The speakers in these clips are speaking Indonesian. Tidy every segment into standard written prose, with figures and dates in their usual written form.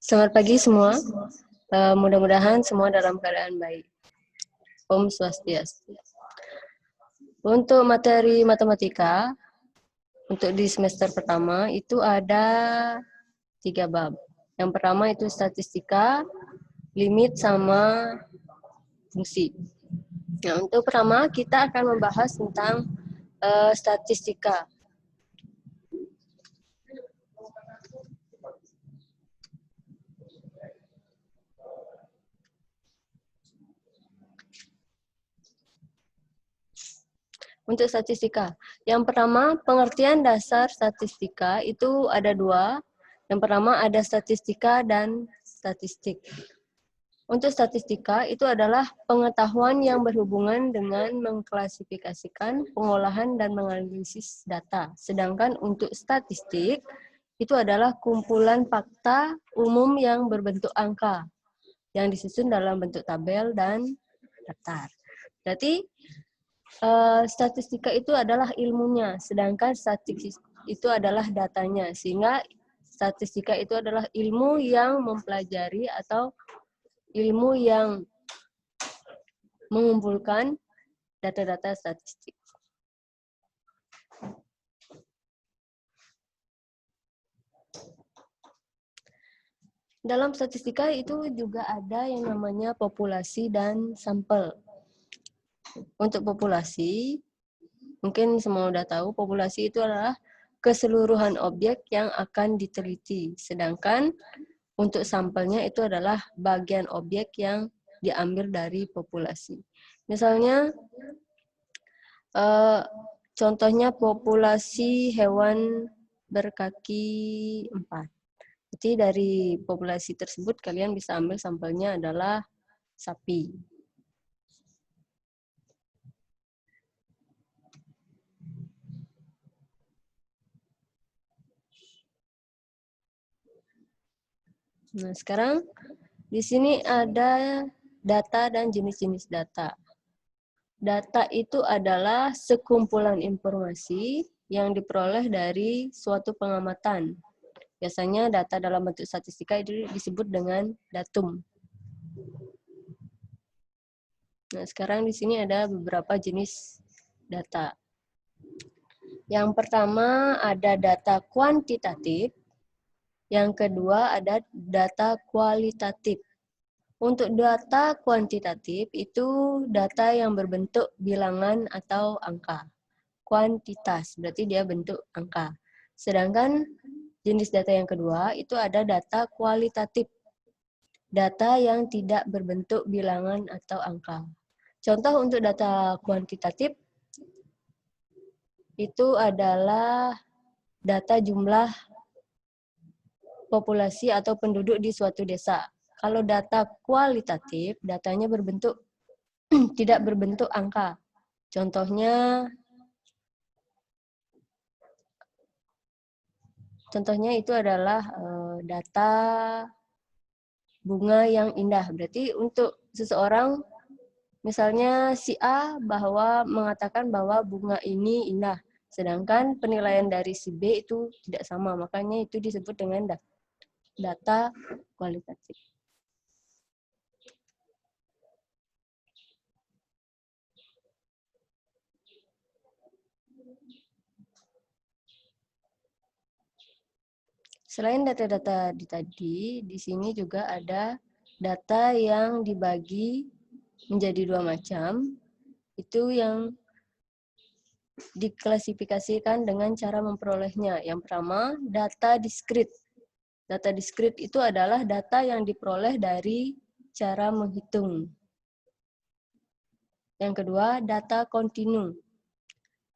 Selamat pagi semua. Mudah-mudahan semua dalam keadaan baik. Om Swastiastu. Untuk materi matematika, untuk di semester pertama itu ada 3 bab. Yang pertama itu statistika, limit, sama fungsi. Nah, untuk pertama kita akan membahas tentang statistika. Untuk statistika, yang pertama pengertian dasar statistika itu ada 2. Yang pertama ada statistika dan statistik. Untuk statistika itu adalah pengetahuan yang berhubungan dengan mengklasifikasikan, pengolahan, dan menganalisis data. Sedangkan untuk statistik itu adalah kumpulan fakta umum yang berbentuk angka, yang disusun dalam bentuk tabel dan daftar. Berarti statistika itu adalah ilmunya, sedangkan statistik itu adalah datanya. Sehingga statistika itu adalah ilmu yang mempelajari atau ilmu yang mengumpulkan data-data statistik. Dalam statistika itu juga ada yang namanya populasi dan sampel. Untuk populasi, mungkin semua udah tahu, populasi itu adalah keseluruhan objek yang akan diteliti. Sedangkan untuk sampelnya itu adalah bagian objek yang diambil dari populasi. Misalnya, contohnya populasi hewan berkaki 4. Jadi dari populasi tersebut kalian bisa ambil sampelnya adalah sapi. Nah, sekarang di sini ada data dan jenis-jenis data. Data itu adalah sekumpulan informasi yang diperoleh dari suatu pengamatan. Biasanya data dalam bentuk statistika itu disebut dengan datum. Nah, sekarang di sini ada beberapa jenis data. Yang pertama ada data kuantitatif. Yang kedua ada data kualitatif. Untuk data kuantitatif itu data yang berbentuk bilangan atau angka. Kuantitas, berarti dia bentuk angka. Sedangkan jenis data yang kedua itu ada data kualitatif. Data yang tidak berbentuk bilangan atau angka. Contoh untuk data kuantitatif itu adalah data jumlah populasi atau penduduk di suatu desa. Kalau data kualitatif, datanya berbentuk tidak berbentuk angka. Contohnya itu adalah data bunga yang indah. Berarti untuk seseorang, misalnya si A bahwa mengatakan bahwa bunga ini indah, sedangkan penilaian dari si B itu tidak sama, makanya itu disebut dengan data kualitatif. Selain data-data tadi, di sini juga ada data yang dibagi menjadi 2 macam. Itu yang diklasifikasikan dengan cara memperolehnya. Yang pertama, data diskrit. Data diskrit itu adalah data yang diperoleh dari cara menghitung. Yang kedua, data kontinu.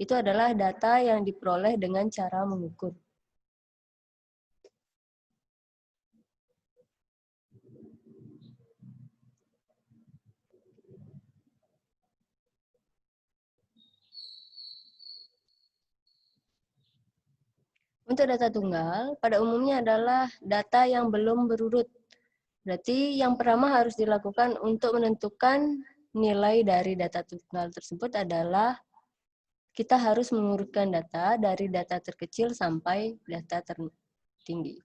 Itu adalah data yang diperoleh dengan cara mengukur. Untuk data tunggal, pada umumnya adalah data yang belum berurut. Berarti yang pertama harus dilakukan untuk menentukan nilai dari data tunggal tersebut adalah kita harus mengurutkan data dari data terkecil sampai data tinggi.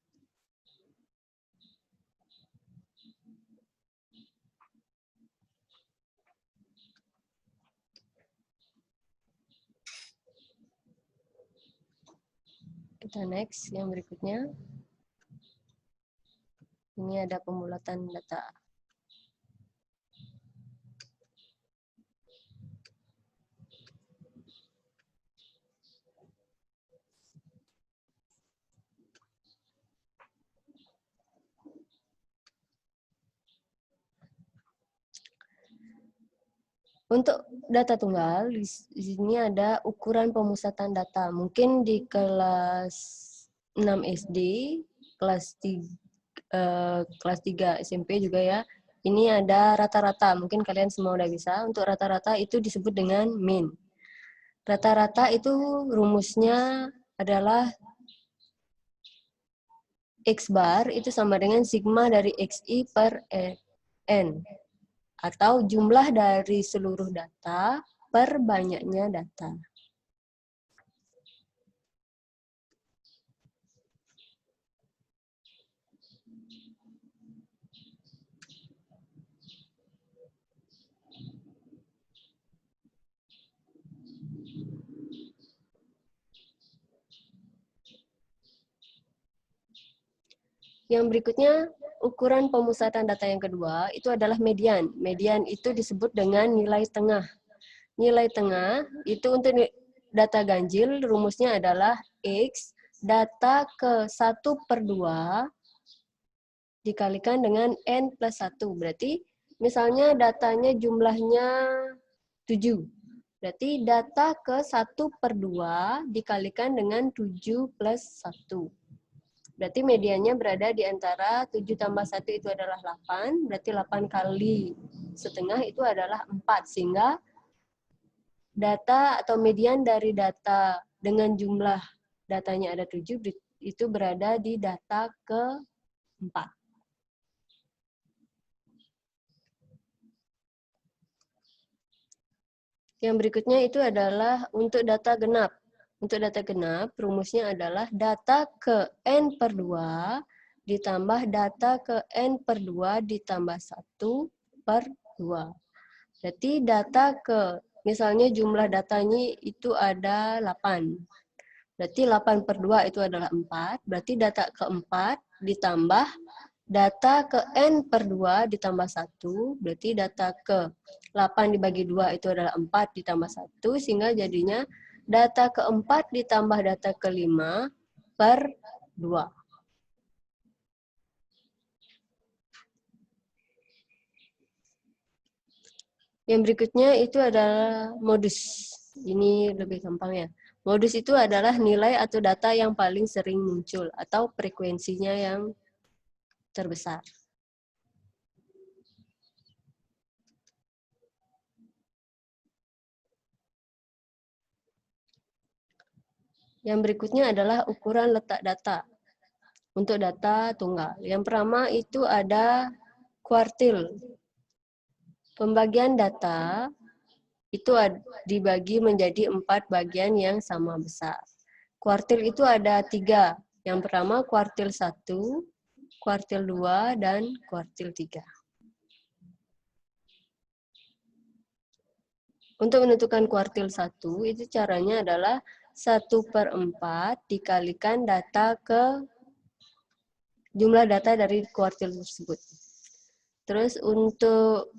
Kita next yang berikutnya. Ini ada pembulatan data. Untuk data tunggal, di sini ada ukuran pemusatan data. Mungkin di kelas 6 SD, kelas 3 SMP juga ya. Ini ada rata-rata, mungkin kalian semua udah bisa. Untuk rata-rata itu disebut dengan mean. Rata-rata itu rumusnya adalah X bar itu sama dengan sigma dari XI per N. Atau jumlah dari seluruh data per banyaknya data. Yang berikutnya, ukuran pemusatan data yang kedua, itu adalah median. Median itu disebut dengan nilai tengah. Nilai tengah itu untuk data ganjil, rumusnya adalah X data ke 1/2 dikalikan dengan N plus 1. Berarti misalnya datanya jumlahnya 7. Berarti data ke 1/2 dikalikan dengan 7 plus 1. Berarti mediannya berada di antara 7 tambah 1 itu adalah 8, berarti 8 kali setengah itu adalah 4, sehingga data atau median dari data dengan jumlah datanya ada 7, itu berada di data ke-4. Yang berikutnya itu adalah untuk data genap. Untuk data genap, rumusnya adalah data ke N/2 ditambah data ke N/2 ditambah 1/2. Berarti data ke, misalnya jumlah datanya itu ada 8. Berarti 8/2 itu adalah 4. Berarti data ke-4 ditambah data ke N/2 ditambah 1. Berarti data ke 8 dibagi 2 itu adalah 4 ditambah 1. Sehingga jadinya data ke-4 ditambah data ke-5/2. Yang berikutnya itu adalah modus. Ini lebih gampang ya. Modus itu adalah nilai atau data yang paling sering muncul atau frekuensinya yang terbesar. Yang berikutnya adalah ukuran letak data untuk data tunggal. Yang pertama itu ada kuartil. Pembagian data itu dibagi menjadi 4 bagian yang sama besar. Kuartil itu ada 3. Yang pertama kuartil 1, kuartil 2, dan kuartil 3. Untuk menentukan kuartil 1, itu caranya adalah 1/4 dikalikan data ke jumlah data dari kuartil tersebut. Terus untuk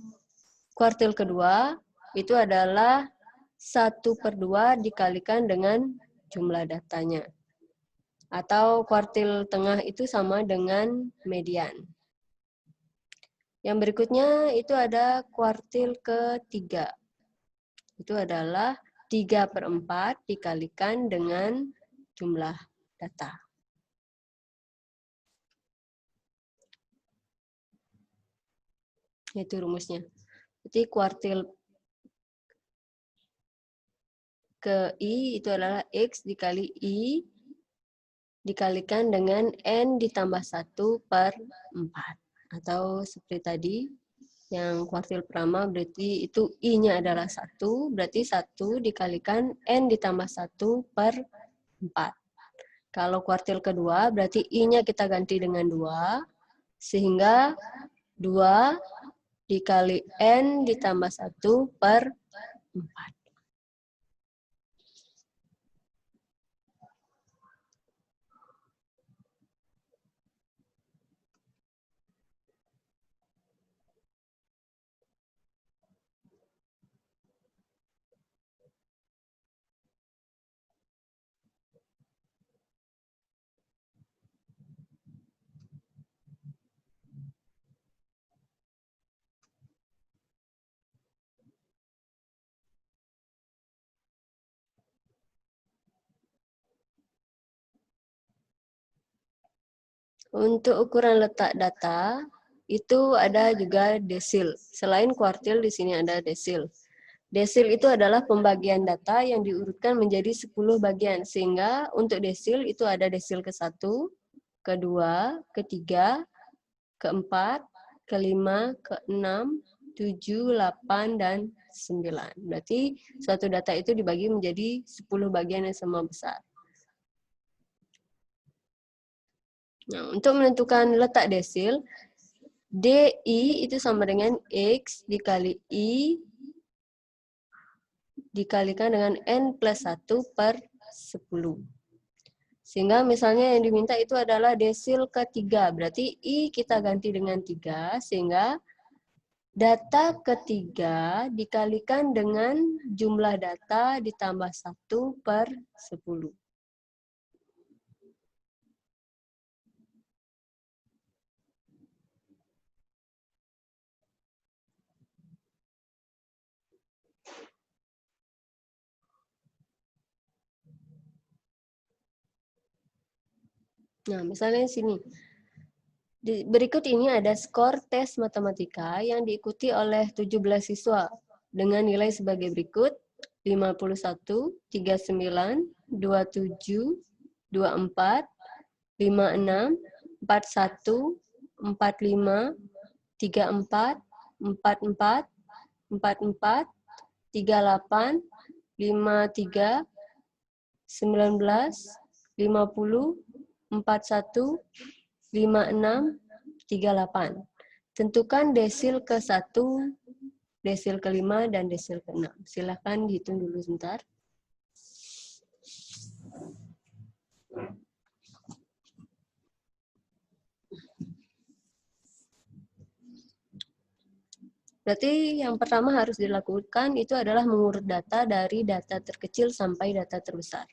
kuartil kedua, itu adalah 1/2 dikalikan dengan jumlah datanya. Atau kuartil tengah itu sama dengan median. Yang berikutnya itu ada kuartil ketiga. Itu adalah 3/4 dikalikan dengan jumlah data. Itu rumusnya. Jadi kuartil ke I itu adalah X dikali I dikalikan dengan N ditambah 1/4. Atau seperti tadi, yang kuartil pertama berarti itu I-nya adalah 1, berarti 1 dikalikan N ditambah 1/4. Kalau kuartil kedua, berarti I-nya kita ganti dengan 2, sehingga 2 dikali N ditambah 1 per 4. Untuk ukuran letak data, itu ada juga desil. Selain kuartil, di sini ada desil. Desil itu adalah pembagian data yang diurutkan menjadi 10 bagian, sehingga untuk desil itu ada desil ke-1, ke-2, ke-3, ke-4, ke-5, ke-6, 7, 8, dan 9. Berarti suatu data itu dibagi menjadi 10 bagian yang sama besar. Nah, untuk menentukan letak desil, DI itu sama dengan X dikali I dikalikan dengan N plus 1 per 10. Sehingga misalnya yang diminta itu adalah desil ketiga. Berarti I kita ganti dengan 3, sehingga data ketiga dikalikan dengan jumlah data ditambah 1 per 10. Nah, misalnya di sini. Berikut ini ada skor tes matematika yang diikuti oleh 17 siswa dengan nilai sebagai berikut: 51, 39, 27, 24, 56, 41, 45, 34, 44, 44, 38, 53, 19, 50, 41, 56, 38. Tentukan desil ke-1, desil ke-5, dan desil ke-6. Silakan dihitung dulu sebentar. Berarti yang pertama harus dilakukan itu adalah mengurut data dari data terkecil sampai data terbesar.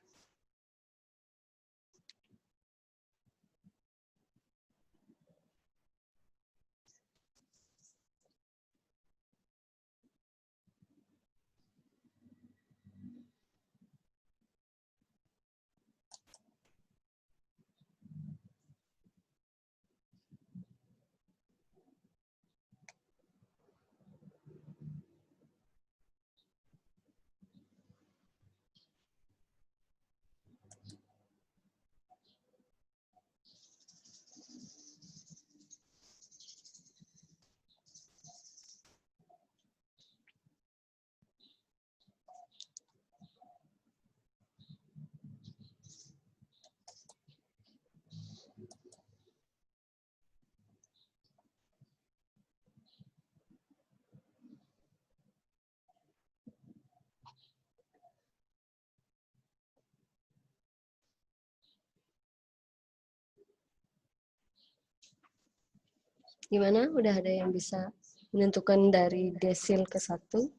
Gimana? Udah ada yang bisa menentukan dari desil ke-1?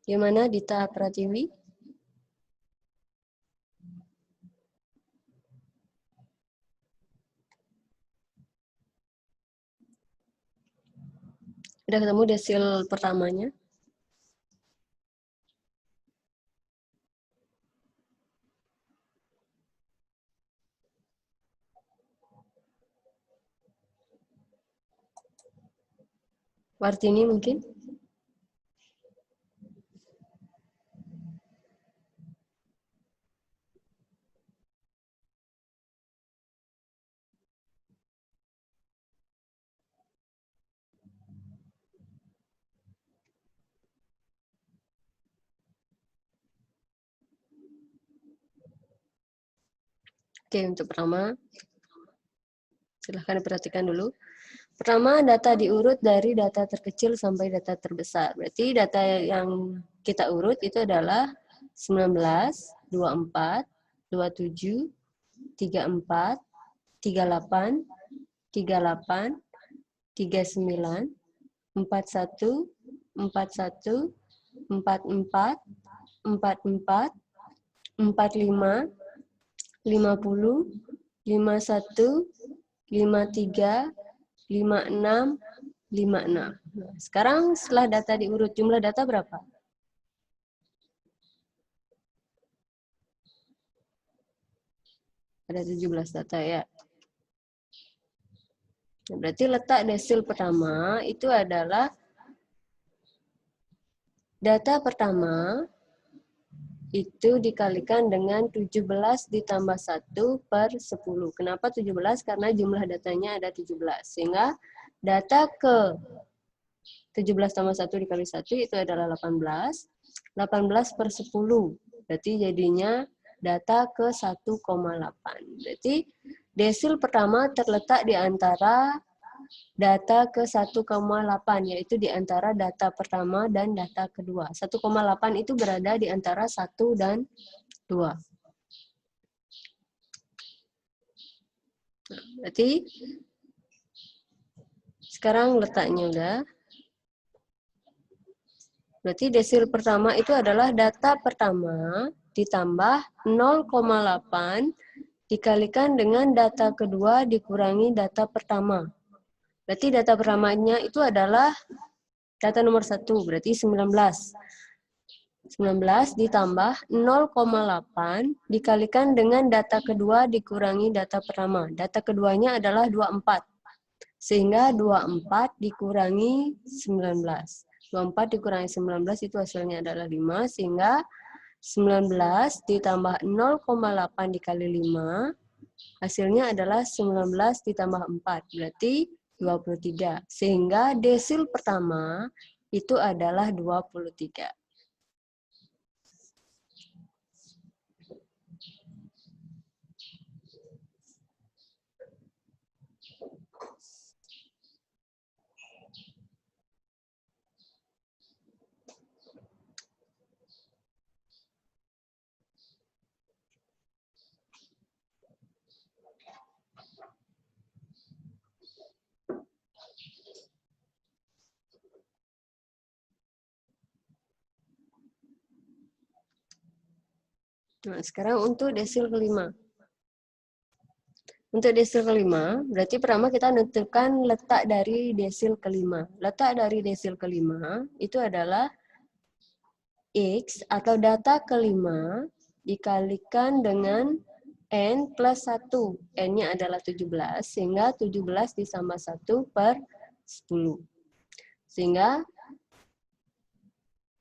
Gimana Dita Pratiwi? Udah ketemu desil pertamanya? Wartini mungkin? Oke, untuk pertama, silahkan diperhatikan dulu. Pertama, data diurut dari data terkecil sampai data terbesar. Berarti data yang kita urut itu adalah 19, 24, 27, 34, 38, 38, 39, 41, 41, 44, 44, 45, 50, 51, 53, 56, 56. Nah, sekarang setelah data diurut, jumlah data berapa? Ada 17 data ya. Nah, berarti letak desil pertama itu adalah data pertama itu dikalikan dengan 17 ditambah 1 per 10. Kenapa 17? Karena jumlah datanya ada 17. Sehingga data ke 17 tambah 1 dikali 1 itu adalah 18. 18 per 10. Berarti jadinya data ke 1,8. Berarti desil pertama terletak di antara data ke 1,8, yaitu di antara data pertama dan data kedua. 1,8 itu berada di antara 1 dan 2. Nah, berarti sekarang letaknya udah. Berarti desil pertama itu adalah data pertama ditambah 0,8 dikalikan dengan data kedua dikurangi data pertama. Berarti data pertamanya itu adalah data nomor 1, berarti 19. 19 ditambah 0,8 dikalikan dengan data kedua dikurangi data pertama. Data keduanya adalah 24. Sehingga 24 dikurangi 19. 24 dikurangi 19 itu hasilnya adalah 5. Sehingga 19 ditambah 0,8 dikali 5, hasilnya adalah 19 ditambah 4, berarti 23. Sehingga desil pertama itu adalah 23. Nah, sekarang untuk desil kelima. Untuk desil kelima, berarti pertama kita menentukan letak dari desil kelima. Letak dari desil kelima itu adalah X atau data kelima dikalikan dengan N plus 1. N-nya adalah 17, sehingga 17 ditambah 1 per 10. Sehingga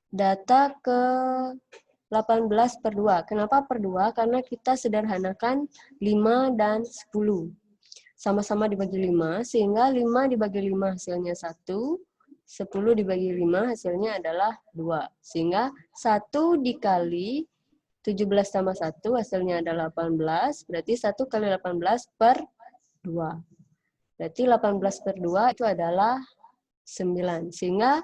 data ke 18 per 2. Kenapa per 2? Karena kita sederhanakan 5 dan 10. Sama-sama dibagi 5, sehingga 5 dibagi 5 hasilnya 1, 10 dibagi 5 hasilnya adalah 2. Sehingga 1 dikali 17 tambah 1 hasilnya adalah 18, berarti 1 kali 18 per 2. Berarti 18 per 2 itu adalah 9. Sehingga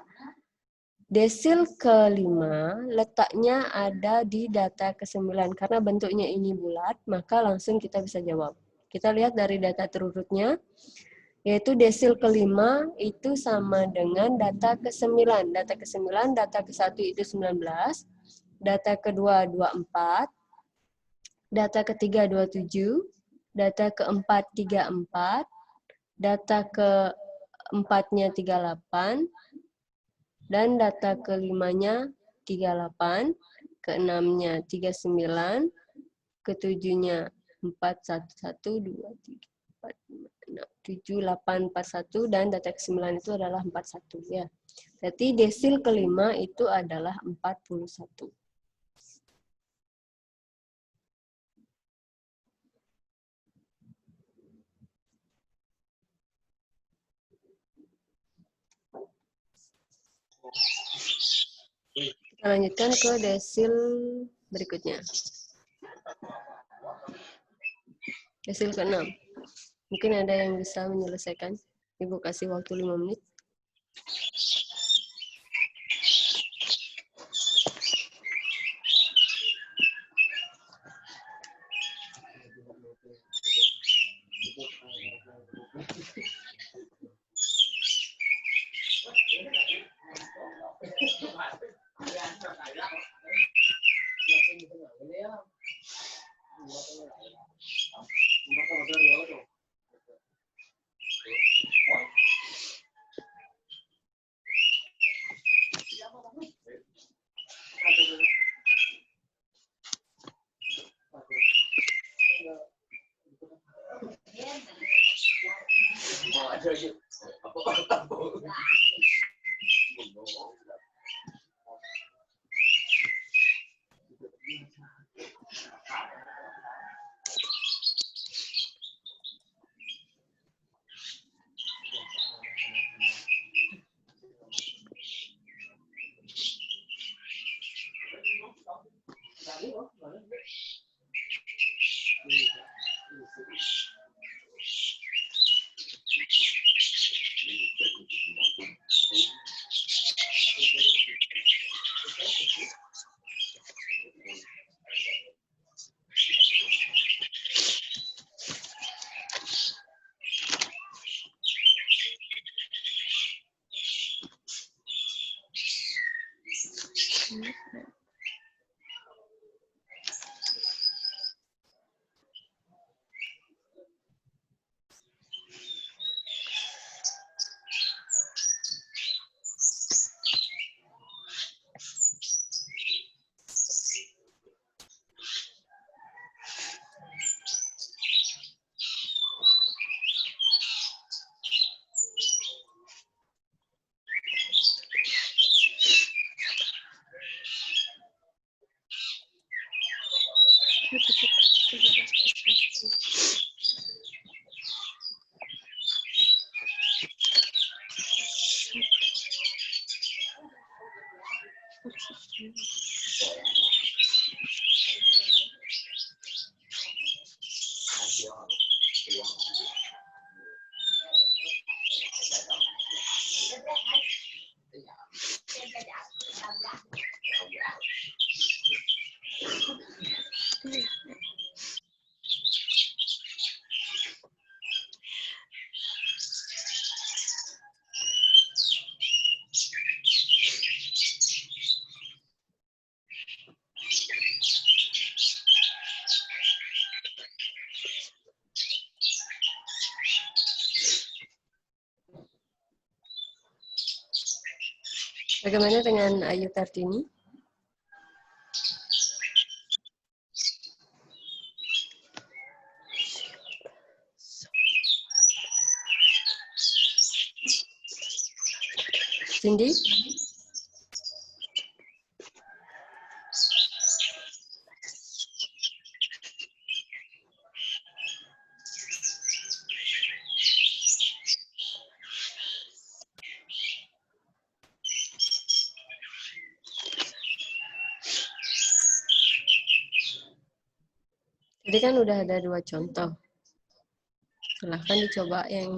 desil kelima letaknya ada di data ke-9. Karena bentuknya ini bulat, maka langsung kita bisa jawab. Kita lihat dari data terurutnya, yaitu desil kelima itu sama dengan data ke-9. Data ke-9, data ke-1 itu 19, data kedua 24, data ketiga 27, data keempat 34, data keempatnya 38, dan data kelimanya 38, keenamnya 39, ketujuhnya 4, 1, 1, 2, 3, 4, 5, 6, 7841 dan data ke-9 itu adalah 41 ya. Berarti desil kelima itu adalah 41. Kita lanjutkan ke desil berikutnya. Desil ke-6. Mungkin ada yang bisa menyelesaikan. Ibu kasih waktu 5 menit. Bagaimana dengan Ayu Kartini? Cindy? Jadi kan udah ada 2 contoh. Silahkan dicoba yang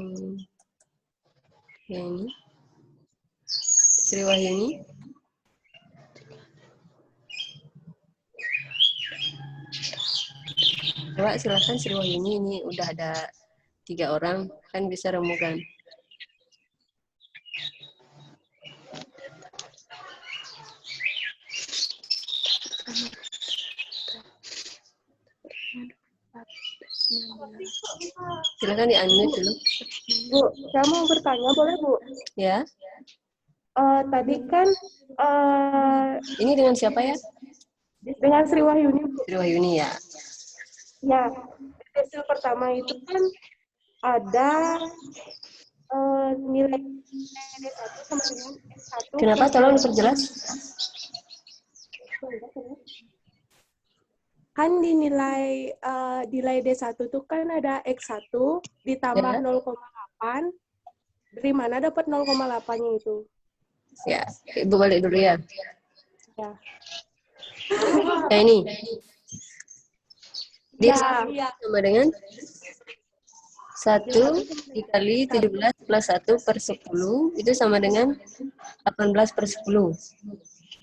ini. Sri Wahyuni. Coba silahkan Sri Wahyuni, ini udah ada 3 orang, kan bisa remugan. Silakan di-unmute dulu. Bu, saya mau bertanya, boleh Bu? Ya. Tadi kan Ini dengan siapa ya? dengan Sri Wahyuni, Bu. Sri Wahyuni ya. Ya, desil pertama itu kan ada nilai D1 sama dengan X1. Kenapa? Tolong diperjelas. Kan nilai D1 tuh kan ada X1 ditambah Ya. 0,8. Dari mana dapat 0,8-nya itu? Ya, Ibu balik dulu ya. Ya. Nah ini. Dia Ya. sama dengan 1 dikali 17 plus 1 per 10 itu sama dengan 18 per 10.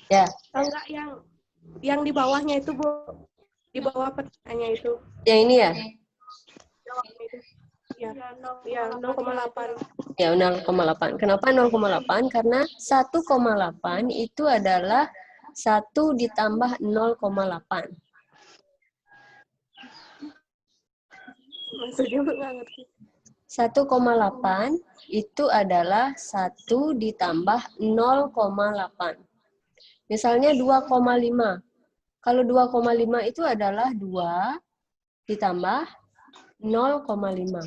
Ya. Enggak, yang di bawahnya itu, Bu. Di bawah pertanyaannya itu. Yang ini ya? Ya, 0,8. Ya, 0,8. Kenapa 0,8? Karena 1,8 itu adalah 1 ditambah 0,8. Maksudnya Bu nggak ngerti. 1,8 itu adalah 1 ditambah 0,8. Misalnya 2,5. Kalau 2,5 itu adalah 2 ditambah 0,5.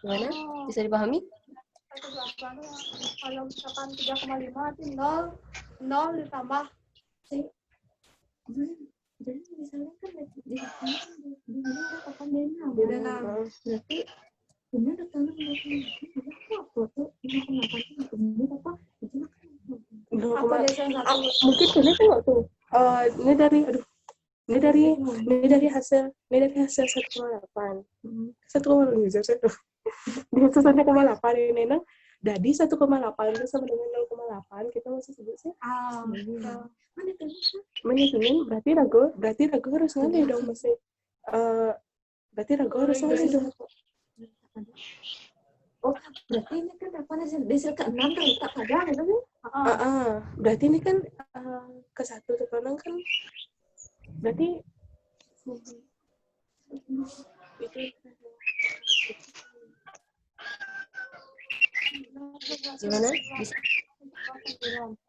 Gimana? Bisa dipahami? Kalau misalkan 3,5 itu 0 ditambah Jadi misalnya kan di kapan D6. Berarti benar datangnya apa tuh 5,8 kemudian apa? Mungkin ini tuh nggak tuh. Ini dari hasil 1,8. 1,8 di hasil 1,8 ini nah. Jadi 1,8 itu sama dengan 0,8 kita masih sebut sih. Menyusunin berarti ragu harus ngalih dong masih. Berarti ragu harus ngalih dong. Oh, berarti ini kan apa desil ke-6 terletak pada gitu kan? Berarti ini kan ke 1 sekarang kan berarti itu Gimana?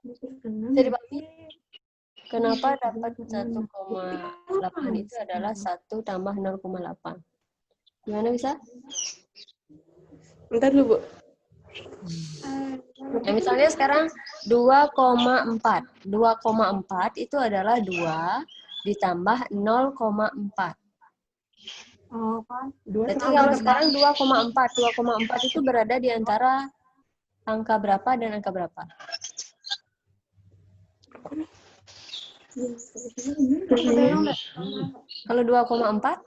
Bisa dipahami? Kenapa dapat 1,8 itu adalah 1 tambah 0,8? Gimana bisa? Bentar dulu, Bu. Nah, misalnya sekarang 2,4. 2,4 itu adalah 2 ditambah 0,4. Oh, kan. Berarti kalau sekarang 2,4. 2,4 itu berada di antara angka berapa dan angka berapa? Kalau 2,4?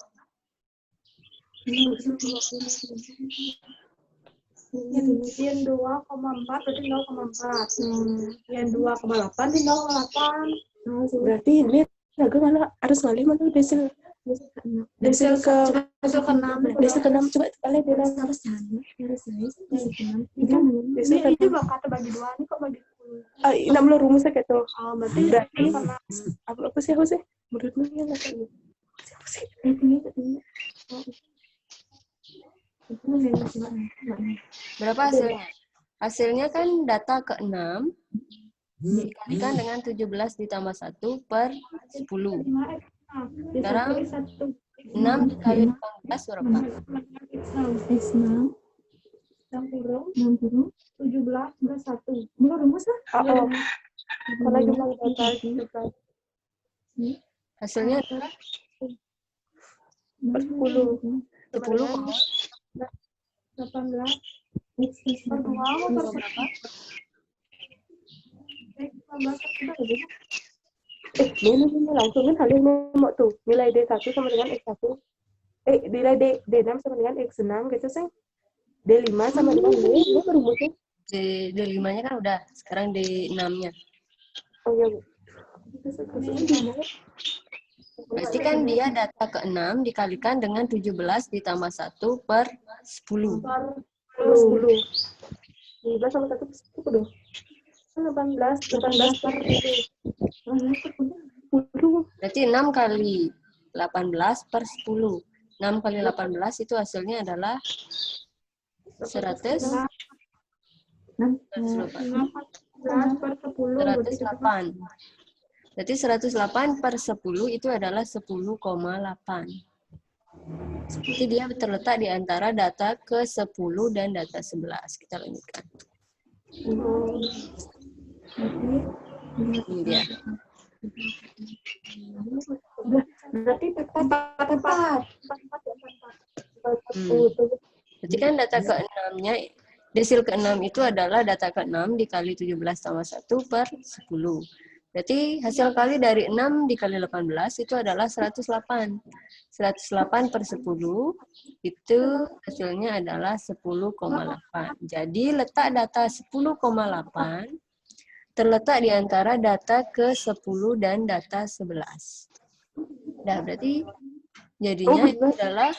Yang 2,4 berarti 0,4. Yang 2,8 di 0,8. Berarti ini ragu malah harus ngalih mana desil ke 6. desil ke 6 coba kalian bilang Harus jalan. Harus jalan. desil ke Ini juga kata bagi 2 ini kok bagi 10. 60 rumusnya kayak tuh. Berarti Apa sih aku sih? Menurutmu ya nggak tahu. Siapa sih? Berapa hasilnya? Hasilnya kan data ke-6 dikalikan dengan 17 ditambah 1 per 10. Sekarang 6 dikali 18 berapa? 60, 17, 21. Belum rumus lah. Kalau cuma data juga Hasilnya per 10. 10, 18 per 2 mau per berapa? 18 Ini langsung kan halnya mau tuh nilai D1 sama dengan X1. Nilai D6 sama dengan X6 gitu sih. D5 sama dengan D, ini berumusnya. D5-nya kan udah, sekarang D6-nya. Oh iya, Bu. Berarti kan dia data ke-6 dikalikan dengan 17 ditambah 1 per 10. 10. 12 sama 1 per 10 dong. 18 per 10. Berarti 6 kali 18 per 10. 6 kali 18 itu hasilnya adalah 100. 18 per 10. 108. Berarti 108 per 10 itu adalah 10,8. Jadi dia terletak di antara data ke-10 dan data 11. Kita lanjutkan. Ini dia. Berarti tepat. Berarti kan data ke-6-nya, desil ke-6 itu adalah data ke-6 dikali 17 tambah 1 per 10. Berarti hasil kali dari 6 dikali 18 itu adalah 108. 108 per 10 itu hasilnya adalah 10,8. Jadi letak data 10,8 terletak di antara data ke-10 dan data 11. Nah, berarti jadinya itu adalah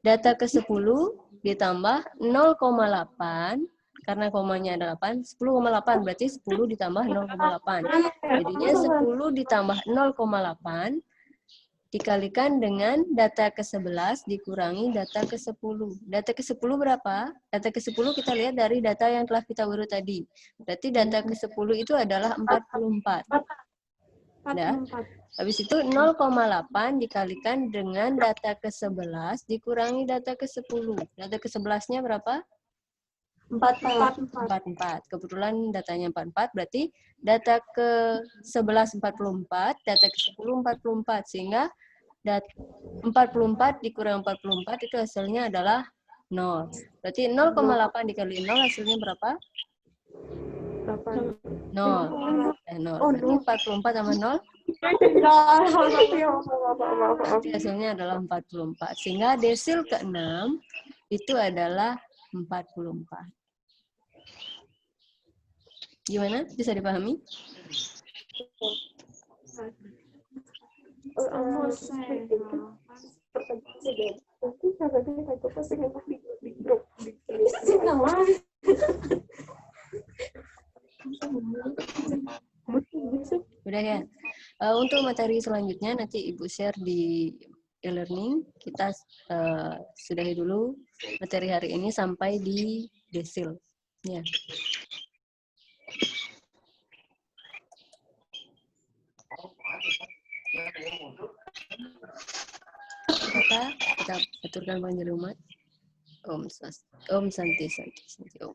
data ke-10 ditambah 0,8, karena komanya ada 8, 10,8, berarti 10 ditambah 0,8. Jadinya 10 ditambah 0,8 dikalikan dengan data ke-11 dikurangi data ke-10. Data ke-10 berapa? Data ke-10 kita lihat dari data yang telah kita urut tadi. Berarti data ke-10 itu adalah 44. Nah, habis itu 0,8 dikalikan dengan data ke-11 dikurangi data ke-10. Data ke-11-nya berapa? 44. Kebetulan datanya 44, berarti data ke-11 44, data ke-10 44. Sehingga 44 dikurang 44 itu hasilnya adalah 0. Berarti 0,8 dikali 0 hasilnya berapa? 0. 0. Berarti 44 tambah 0? Berarti hasilnya adalah 44. Sehingga desil ke-6 itu adalah 44. Gimana? Bisa dipahami? Udah ya? Untuk materi selanjutnya nanti Ibu share di e-learning. Kita sudahi dulu materi hari ini sampai di desil. Ya. Kita aturkan panggil umat. Om Santi Om.